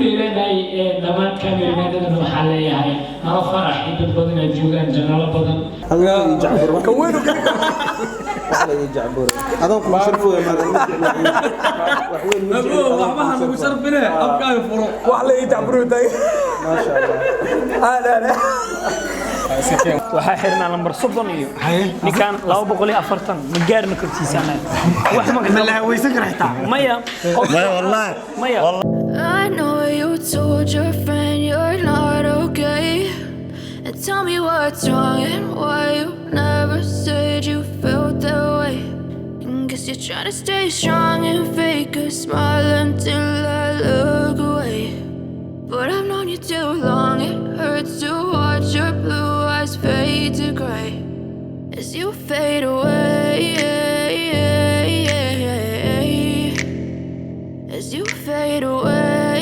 ديرناي دمان كاميرا هذا محلي هاي ما فرح يد بدنا جوجان جنال بدن الله يجعبر كوينه الله يجعبر هذا كل شرفه ما احنا مشرفين ابقى يفرق وحلا يجعبروا داي ما شاء الله لا waxaa xirnaa lambar 30 iyo ninkan 240 ma gaarna kortiisana wax ma la weysan kartaa maya maya I know you told your friend you're not okay, and tell me what's wrong and why you never said you felt that way. And guess you're trying to stay strong and fake a smile until I look away. But I've known you too long, it hurts to watch your blue eyes fade to gray as you fade away, as you fade away.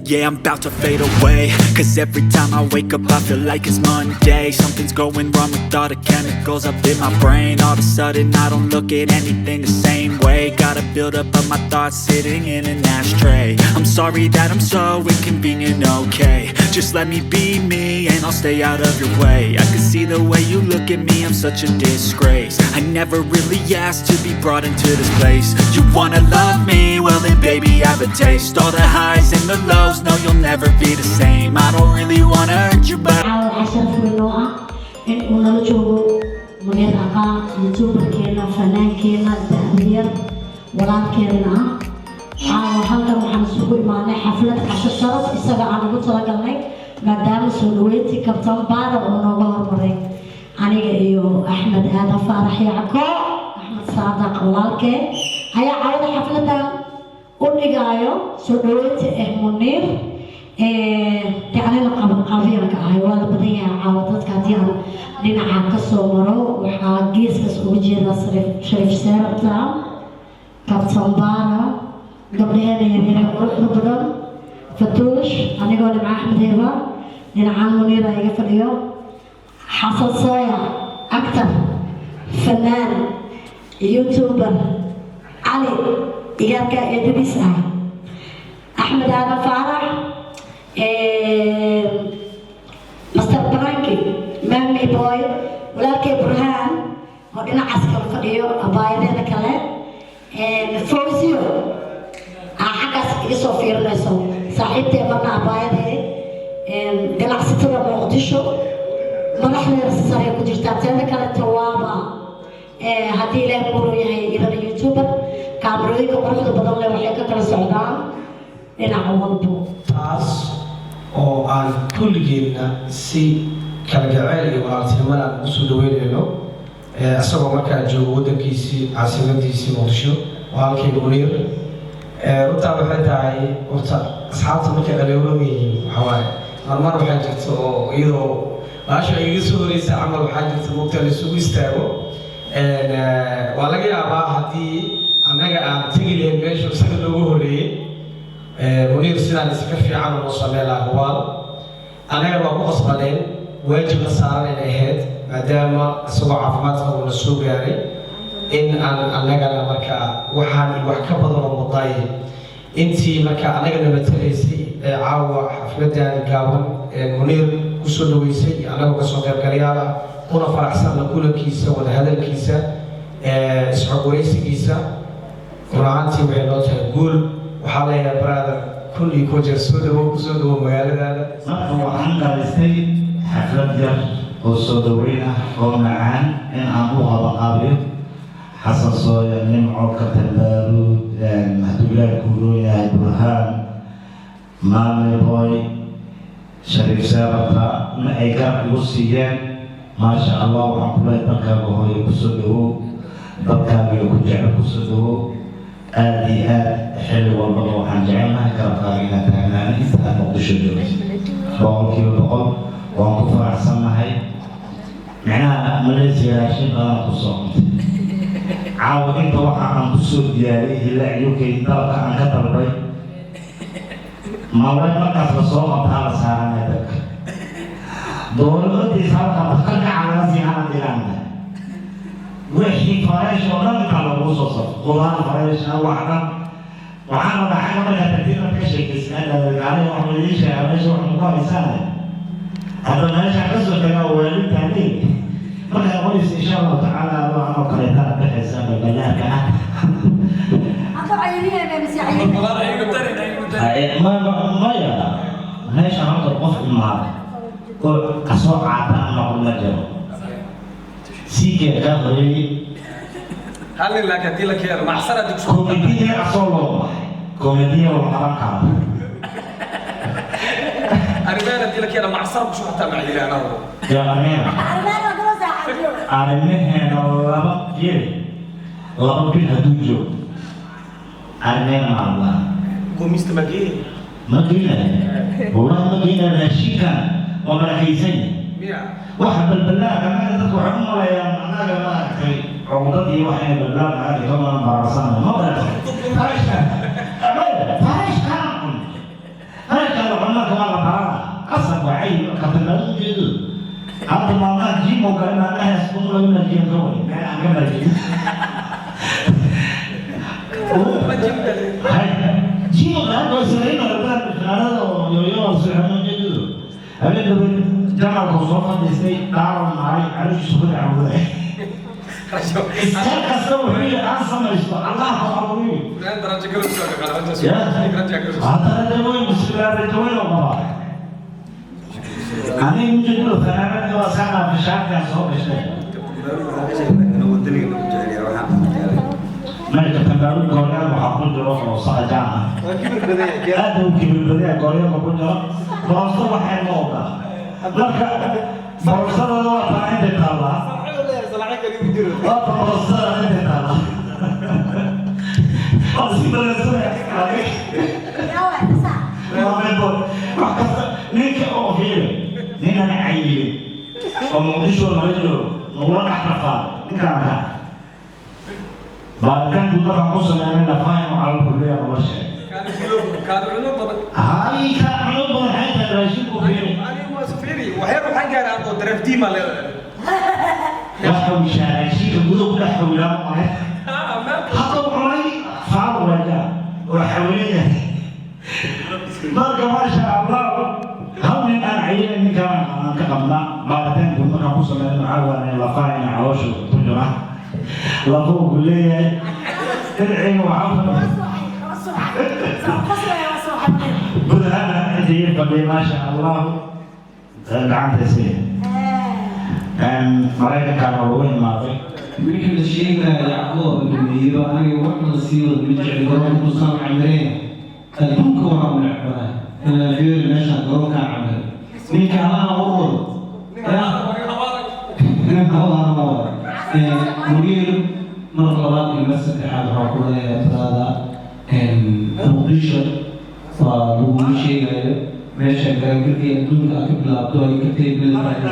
Yeah, I'm about to fade away, cause every time I wake up I feel like it's Monday. Something's going wrong with all the chemicals up in my brain. All of a sudden I don't look at anything the same way. Gotta build up of my thoughts sitting in an ashtray. I'm sorry that I'm so inconvenient, okay. Just let me be me and I'll stay out of your way. I can see the way you look at me, I'm such a disgrace. I never really asked to be brought into this place. You wanna love me? Well then baby have a taste. All the highs and the lows, no you'll never be the same. I don't really wanna hurt you but منير أقا يوتيوبر كينا فنان كينا دهنير ولان كينا halkan waxaan isugu imaanay xaflad casho sharaf isaga aan ugu talagalnay maadaama soo dhaweyntii kabtan baara oo nooga hormaray aniga iyo axmed aadan faarax yacko axmed saadaq walaalkee ayaa cawada xafladan u dhigaayo soo dhaweynta muniir anina qabiyanka ahay waa la badan yahay caawa dadka haddii aan dhinaca ka soo maro waxaa geeskaas uga jeeda shariif seerabta kabtan baara gabdhaheeda yaryare quruxda badan fatuush anigoo dhinaca axmed heeba dhinacaan muniira iga fadhiyo xasan sooya actor fanaan youtuber cali iyaarka eedadiis ah axmed aadan faarax master branki mami boy walaalkay burhaan oo dhinacaas kala fadhiyo abaayadeeda kale fawsiyo xaggaas iga soo fiirinayso saaxiibtee marna abaayadeed ganacsatada muqdisho madaxdeeda sare ku jirtaa teeda kale tawaaba haddii ilaahay muruu yahay irada youtuber kaamarooyinka quruxda badan leh waxay ka kala socdaan dhinaca walbo taas oo aan kulligeedna si kala jacayl iyo walaaltinimada aan ugu soo dhaweynayno isagoo markaa joogo waddankiisii caasimadiisii muqdisho walaalkay muniir runtaa waxay tahay horta asxaabta markay dhalinyarada yihiin waxaa waaye marmar waxaa jirta oo iyadoo baasha iga soo horeysa camal waxaa jirta mugta la isugu istaago waa laga yaabaa haddii annaga aan tegi lahayn meesha isaga loogu horeeyey muniir sidaan iska fiican oo samee lahaa hubaal annaga waa ku qasbaneen waajib la saaran inay ahayd maadaama isagoo caafimaadka uu na soo gaaray in aan annagana markaa waxaan wax ka badan oo mudaay intii markaa annagana matalaysay caawa xafladan gaaban muniir kusoo dhaweysay annagoo kasoo qaybgalayaal ah una faraxsan la kulankiisa wada hadalkiisa isxogwaraysigiisa runaantii waxay noo tahay guul waxaa leeyahay brother kun iyo koo jeer soo dhawow kusoo dhawow magaaladaada marka waxaan dhalisay xaflad yar oo soo dhaweyn ah oo macaan in aan u qabaqaabiyo xasan sooya nimco kabtan baaruud mahduulaad kuuroo yahay burhaan maame boy shariif seerabta in ay garab igu siiyeen maasha allah waxaan ku leeyahay dalkaaga hooyo kusoo dhawow dadkaaga ku jecel kusoo dhawow aad iyo aad xilli walbaba waxaan jecelnahay garabkaaga inaad taagnaana inta aad muqdisho joogto 100% waan ku faraxsannahay micnaha malaysia raashin badan ku soo cuntay caawa inta waxa aan ku soo diyaariyay ilaa UK dalka aan ka dalbay mawlay markaas la soo qabtaa la saaranay dadka dowladdiisa halka ka kacana si aan dilaana wixii faraash oo dhan inta lagu soo safo qudaar faraash wax dhan waxaan dhaxay markaa tagtiina ka sheekaysnaa gaari wax waliin sheegay meesha wax ku haysan hadda meesha ka soo tagaa waalidtaani markaa qoys insha Allah taala waxaan kale taa bixisaan balaaga أنتوا عينين يا بس عينين. ما يا ليش أنا أطبخ معك كسر عادة أنا أقول لك سيكي غيري هل لك دي لك يا معصرة دي كوميديا أصله كوميديا وحركة أرمانا دي لك يا معصرة شو حتى معي أنا يا أمير أنا دراسة عجيب. أرميه هنا لما جيل لما بين هدوجو أرميه مع الله قوميست مجيء مدينة والله مدينة ناشيكا ومركزين واحد بالبلاغ أنا تذكر عمر يا أنا ما أكفي عقدتي واحد بالبلاغ هذه كمان برسانة ما بدأت فارش كان عمر كمان لبارا قصد وعي كتبنا جدو هذا ما أنا جيم وكان أنا هسكون لنا جيم كوني ما أنا ما جيم جيم كان وسرين ولا أنا يوم سرنا جدو هذا جمع الخصوصات دي دارهم معي عارف شو بدي أعمل إيه كسروا فيه أصلا إيش الله أكبر لا درجة كروس يا هذا الجوين بسم الله الجوين وما أنا يمكن لو ثاني لو سامع في الشارع صوب إيش ما يتكلمون كوريا محبوب جروح وصاع جامع هذا هو كبير بديع كوريا محبوب جروح فرصة واحد موضع لك فرصة لو عند الله فرصة عند الله أصيب الرسول نيك أوفير نينا نعيي ومقدشوا المرجو نورا نحرقا نكامها بعد كان دولا قصة لأننا فاهم على الكلية والشيء كان علوم هاي كان علوم هاي الرجيم وفيري أنا ما سفيري وحير حاجة أنا أبغى درف ديما لحو شارشي يقولوا لحو لا ما حطوا علي صار رجال وحوليه ما شاء الله هم من أنعيين إن كان كقمنا بعد كان دولا قصة لأننا عاونا لقاين عوشوا كلنا لفوق ليه تدعي وعوض بدأنا عندي قبل ما شاء الله دعمت سنين مرينا كانوا وين ماضي ويحد الشيء يعقوب بن ميرو أنا وحنا نصير بنرجع لقرون مصنع عمرين البنك ورا من العباد أنا غير نشأ قرون كعمل من كلام أول مدير مرة المسجد حاد حقوله هذا مقدشة فلو شيء ماشي كان كذي دون أكيد لا بدو يكتب بالفعل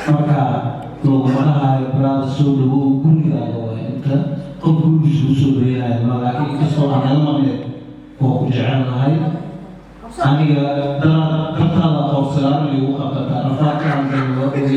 مركا لو منها براد سودو كل هذا أنت قبول سود بينا ما لكن كسر عن المملكة وكجعلنا هاي أنا كتلا توصلان اللي هو كتلا رفعت عن الوقت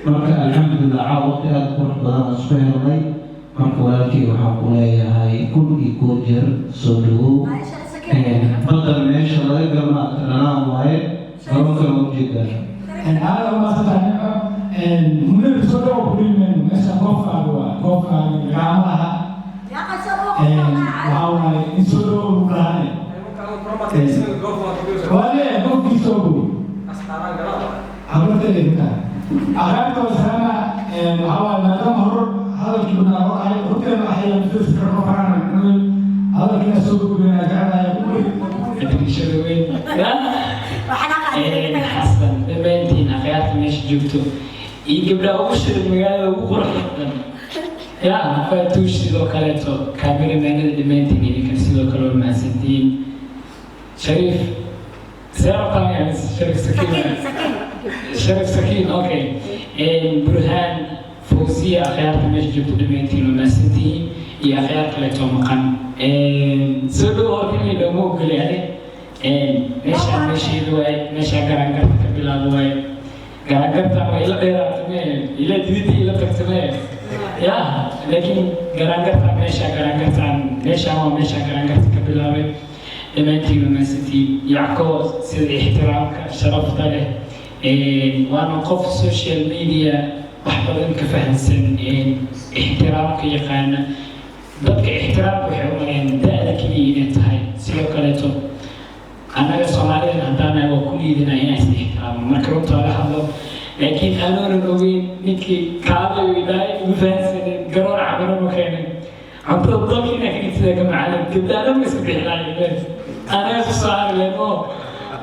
marka alxamdulilah caawaqti aad qurux badan aan isku helnay marka walaalkii waxaan ku leeyahay kun iyo koo jeer soo dhawow badan meesha laga galma dhanaan waaye garonkana ujeedaan هذا ما استطعنا من الصدق وكل من مثلا كوفا كوفا عملها وهو يسولو وكانه ولا كوفي سوبو عملت ليه كان أخذت وسلامة وهو المدام هر هذا الكلام هاي قلت له أحيانا بس كرفان هذا كنا سوق بين جانا يقول شروين حسن بنتين أخيات مش جبتو يجيب له وشر المجال وقرحة يا فاتوش لو كلته كابير من الدمنتين اللي كسيلو كلام مع ستين شريف سيارة يعني شريف شريف سكين اوكي برهان فوزية أخيار مش جبتو دمنتين ومع ستين يا أخيار كلته مقام سلو هذي لو مو قلي عليه ماشي الواي ماشي قرانقرت كبلا الواي قرانقرت إلى غيرات إلى جديد إلى تكتمه يا لكن قرانقرتا ماشا قرانقرتا ماشا وماشا قرانقرتا كبلاوي لما انتي وما سنتي يعكو سيد احترامك شرفت له وانا قف السوشيال ميديا وحبا كفهم سن احترامك يقانا ضدك احترامك وحبا دائما كلي انتهي سيو كاليتو أنا Soomaaliya hadaan ay ku liidina inay isixtiraamo marka runta la hadlo laakiin aanan ogeyn ninkii kaaba ilaahay u fahansanay garoor cabaro ma keenin cunto dadkina kiniisada ka macalin gabdhaha ma isku bixinayeen ana Soomaaliya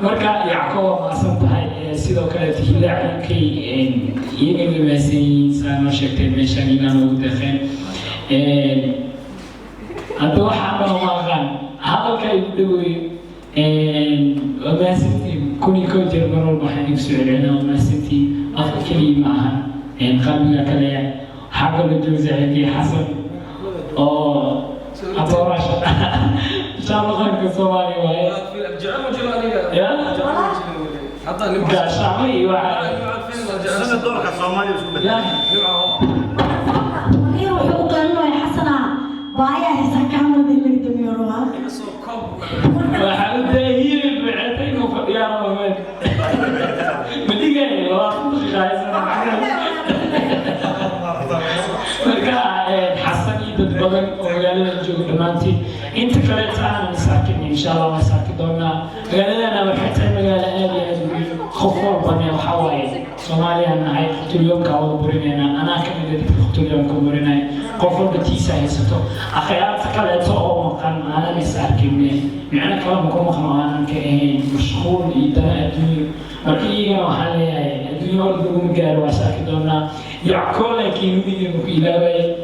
marka Yacqoob ma santahay sidoo kale tihilaacay iyaga meesay saano sheegtay meeshan inaan ugu dhaqeen hadda waxa aan maqan hadalka ay dhaweey وما سنتي كوني كوجر مرور بحنيك سعرنا وما سنتي أفضل كلي معها قبل كلا حق الجوز عليك حسن أو أطورش إن شاء الله خلك الصومالي وهي جعلوا جلالية يا حتى نبقى شعبي وعلى سنة دورك الصومالي وشو بدك؟ يروحوا قالوا يا حسنة بايا هسه كامل اللي تميروها وحاولت هي بعتين ويا رب مديقة والله خايس مركا حسن يدد بدن وقال الجو دمانتي انت كلت انا مساكن ان شاء الله مساكن دونا قال انا وحتى مقال ابي خفور بني وحواي Soomaaliya ana ay xutulyoonka wada burinayna ana kamid ah xutulyoonka burinay qof walba tiisa haysato akhyaarta kale oo maqan ana misaakiinay macna kala ma kuma qanaan ka ahayn mashquul iyo adduunyo markii waxa leeyahay adduunyo walba ugu gaaro wasaaki doona Yacqoob laakiin uu ilaahay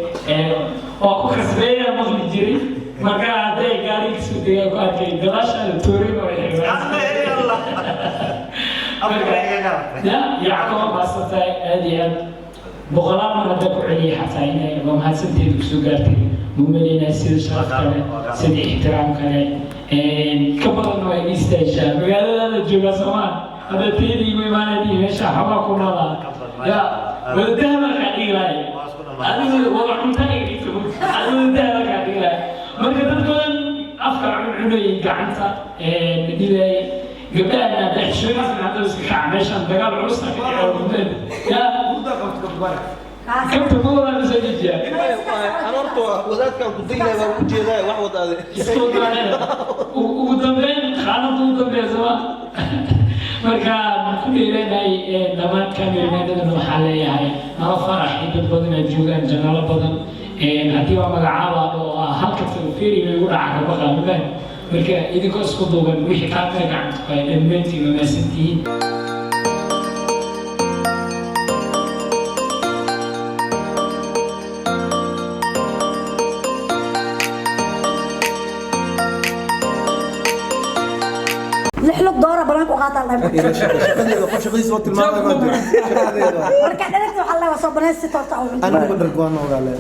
oo ku kasbeeya maqli jiray marka haday gaariga soo deeyo ku arkay gadaasha toorino ay لا يعقوب أصلاً هذه بغلام من هذا كعلي حتى هنا يوم هالسنتي بسوقاتي مملينا سيد شرف كله سيد احترام كله كبر إنه يستأجر وقال لا الجوا سمان هذا تيجي ميمان دي مش حبا كنا يا ودهم الحقيقة هذا والله تاني هذا دهم الحقيقة ما كتبتون أفكار عنه يقعنتا نديله قبلنا بحشرين هذا الزكاة عشان دجال عروسنا يا كم تقول أنا زوجي أنا أرتوه وذاك كان قدينا وجه ذا واحد هذا ودمين خالد ودمين زمان مركا كل لنا دمان كامل هذا المحلية هاي ما فرح يد بدن الجوجان جنال بدن هتيوا مجعلة هلك تفيري يقول عقب بقى marka idinko isku duuban wixii ka gacanta ku hay dhammaantiin ma santiin لحلق دورة بلانك وقاطع الله شقدي خوش شقدي صوت الماء مركع دلك وحلا وصبنا الستة أو أنا بدرك وأنا وقال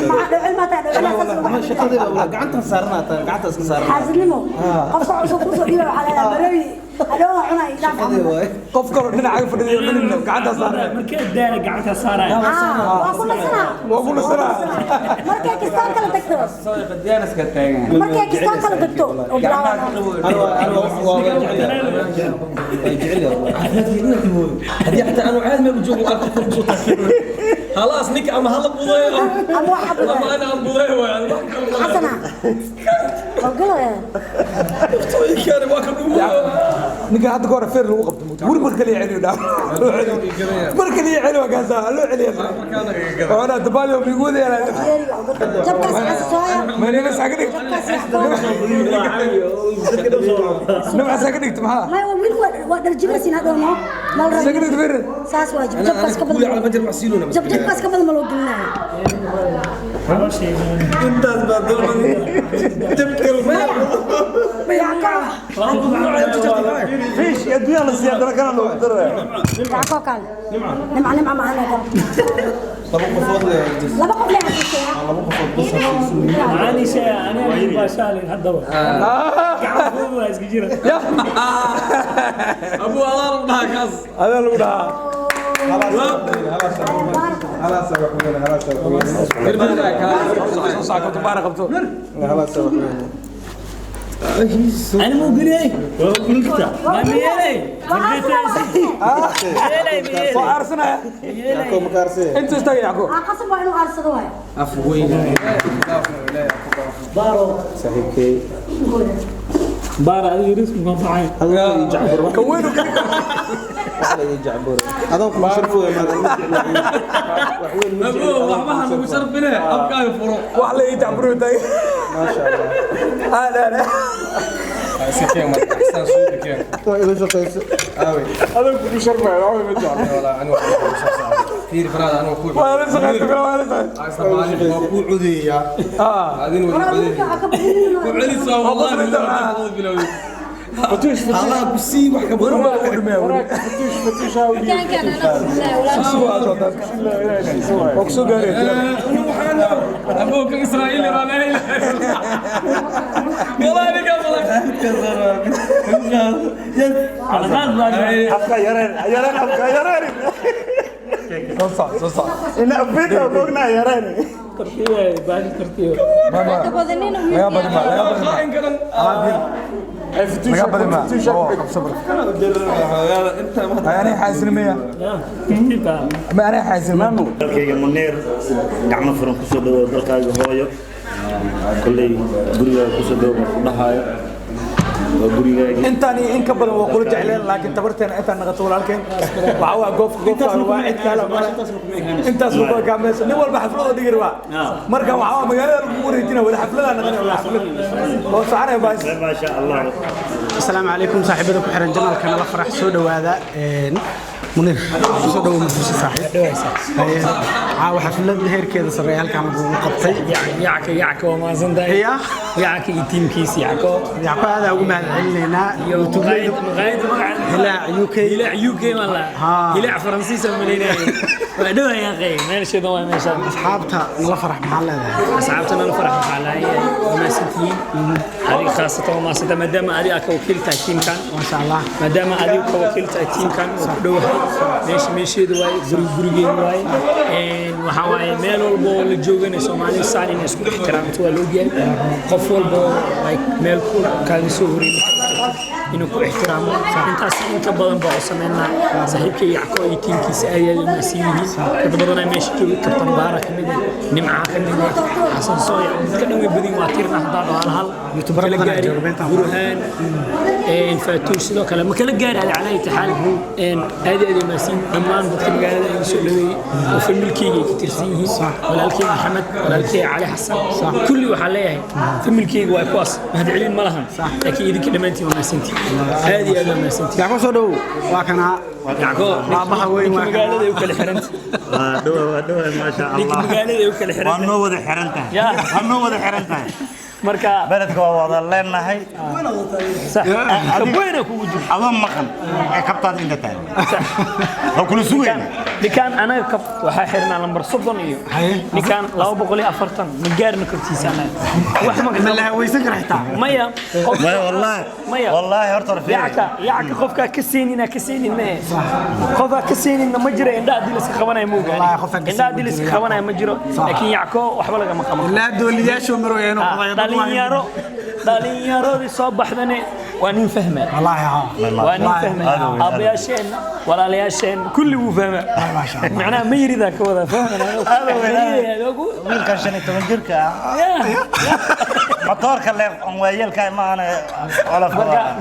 ما علم تعرف ما شقدي ولا قعدت صارنا قعدت صارنا حازلمو قف عصو قصو ديو على بري هذا عنا يدافع قف كور من عارف اللي يعمل قعدة صار مركز دار قعدة صار وأقول سنة مركز كستان كلا تكتب صاير بديانس كتاعي مركز كستان كلا تكتب هذه حتى أنا عاد ما بجوب أكثر بصوت خلاص نك أما هلا بضيع أما أنا بضيع حسنا وقله كان واكل نك هذا كورة فير لو قبض ور مركلي عليه ده مركلي عليه وقاسا لو عليه أنا دبالي بيقول يا جبكة سعسايا ما أنا ساكنك نبغى ساكنك تمها ما هو مين وقدر جبسين هذا ما ساكنك فير ساس واجب جبكة قبل على مجرى محسينونا جبكة قبل ما لو قلنا انت تبكر ما يعقل فيش يا دنيا الزيادة كان له يعقل قال نمع معنا طب مفروض لا بقول لك معاني شيء أنا أجيب باشالي هالدور قاعد أقول إيش كجيرة أبو الله ربنا كاس هذا اللي وده خلاص خلاص وحوينا خلاص وحوينا صح كنت بعرف قبطه خلاص وحوينا انا مو قلي قلت ما ميلي سو ارسنا يعقوب مكارسي انت استوي يعقوب قسم بقى انه ارسل واحد عفوينا بارو صحيح بارا يريس مقطعين كوينه على يجعبر هذاك مشرفوا يا وحوين ما مشرف بنا ابقى يفرق وعلى يجعبروا تاي ما شاء الله لا سكين ما تحسن صوتك كيف إذا شفت قوي هذا مشرف قوي بجعل والله انا كثير فراد انا واخوي وانا لسه قاعد اقول وانا لسه اخوي عودي يا هذين ولي وعلي سوا والله فتوش هلا بسي وحكى فتوش كان انا اقصو قريت ابوك اسرائيلي رانا والله انا حبكة يرين حبكة يرين صح إن أبيته فوقنا يرين ترتيب باقي ترتيب يا بدي ما يا بدي خاين كلام يا بدي ما صبر أنا حاسن مية ما أنا حاسن ما dalkayga Munir gacmo furan ku soo dhawo dalkaaga hooyo kulay guriga ku soo dhawo ku dhahayo انتاني ان كبل وقول جعلين لكن تبرتنا انت نغطول عليك وعوا قف واحد كلام انت اسمه كامس نول بحفله دغروا marka waxa magaalada lagu wareejina wada xaflada naqan wada xaflad oo saaray baas ma sha Allah السلام عليكم صاحبنا ku xiran janalka la farax soo dhawaada منير soo dhawo mufsi saaxiib caawa xaflada heerkeeda sareey halkan lagu qabtay يعك وما زندا يعك يتيمكيس يعكو هذا ugu mahadcelinayna youtube مغايد مقعد هلا UK والله هلا فرنسيس ملينا ودو يا اخي ماشي دو ماشي اصحابتها la farax maxaa leedahay اصحابتنا la farax maxaa leeyahay ma sintiin هذه خاصة وما سنت ما دام أدي أكوكلت تيم كان ما شاء الله ما دام أدي أكوكلت تيم كان ودوه ماشي دواي زرقين دواي وحواي ميلو البول الجوجن الصومالي ساني نسكو احترام توالوجيا قفول بول لايك ميل كول كان يسوري إنه كو احترامه أنت بدن بقسمنا صاحبك يعكو يتيم كيس أيه المسيحي كبدنا ماشي كابتن بارك منه نمعة منه حسن صويا كانوا يبدين واتيرنا هذا على هال يوتيوبر برهان إن فاتوش ذا كلام كلا جاري على أي حال إن هذه المسيح أمان بتكلم جاري يسولوي وفي الملكية كتير ولا الكي محمد ولا الكي علي حسن كل وحلاها في الملكية وأقواس هذا علم ملهم لكن إذا كلمتي وما سنتي هذه أنا ما سنتي يعقوب صدو وكنا يعقوب ما وين ما مقالة يوكل حرنت دوا ما شاء الله مقالة يوكل حرنت وانو وذا حرنته وانو وذا حرنته marka beledka waa wada leenahay sax wayna ku wujud adoon maqan ee kabtaad inta tahay oo kula sugayna nikan anaga kab waxa xirnaa lambar 30 iyo nikan 240 ma gaarna kortiisana wax ma la weysan kartaa maya wallahi horta rafiiq yaaka qofka ka seenina ma qofka ka seenina ma jiro indha adil iska qabanay ma ogaan indha adil iska qabanay ma jiro laakiin yaako waxba laga ma qaban la dooliyaasho marooyeen dhalinyaro soo baxdane waa nin fahma wallahi waa nin fahma abayaasheen walaalayaasheen kulli wuu fahma macnaha ma yirida ka wada fahmana wiilka 15 jirka motorka leef on waayelka ma ana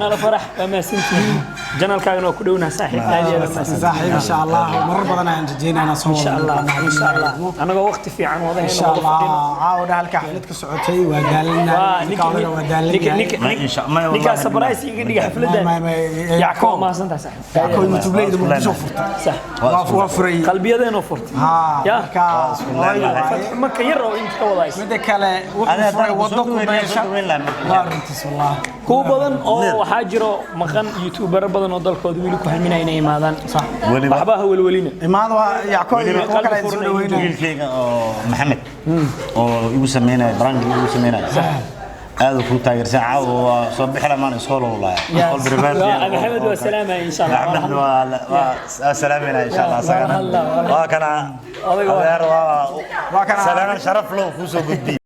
nala farax ma sintiin janalkaagana ku dhowna saaxiib insha Allah marar badan aan rajeynayna soo insha Allah anaga waqti fiican wadayna insha Allah caawda halka xaflad ka socotay waa gaalina ninka surprise iga dhiga xafladda Yaaqoob ma santa saaxiib Yaaqoob YouTube leeyahay ma soo furtay sax waa furay qalbiyadeena furtay ya ma ka yar oo inta ka wadays mid kale wuxuu furay wado ku meesha waarintiis wallahi ku badan oo waxa jiro maqan YouTuber badan oo dalkooda wili ku halminay inay imaadaan sax waxba hawlwalina imaado Yaaqoob oo kale soo dhaweynay wiilkayga oo Maxamed oo igu sameynay brand igu sameynay هذا كنت تاجرسين عاو صبح لما نسخول والله نسخول بريفان أبو حمد والسلامة إن شاء الله نحن والسلامة إن شاء الله سلام وكان سلام شرف له فوسو قدي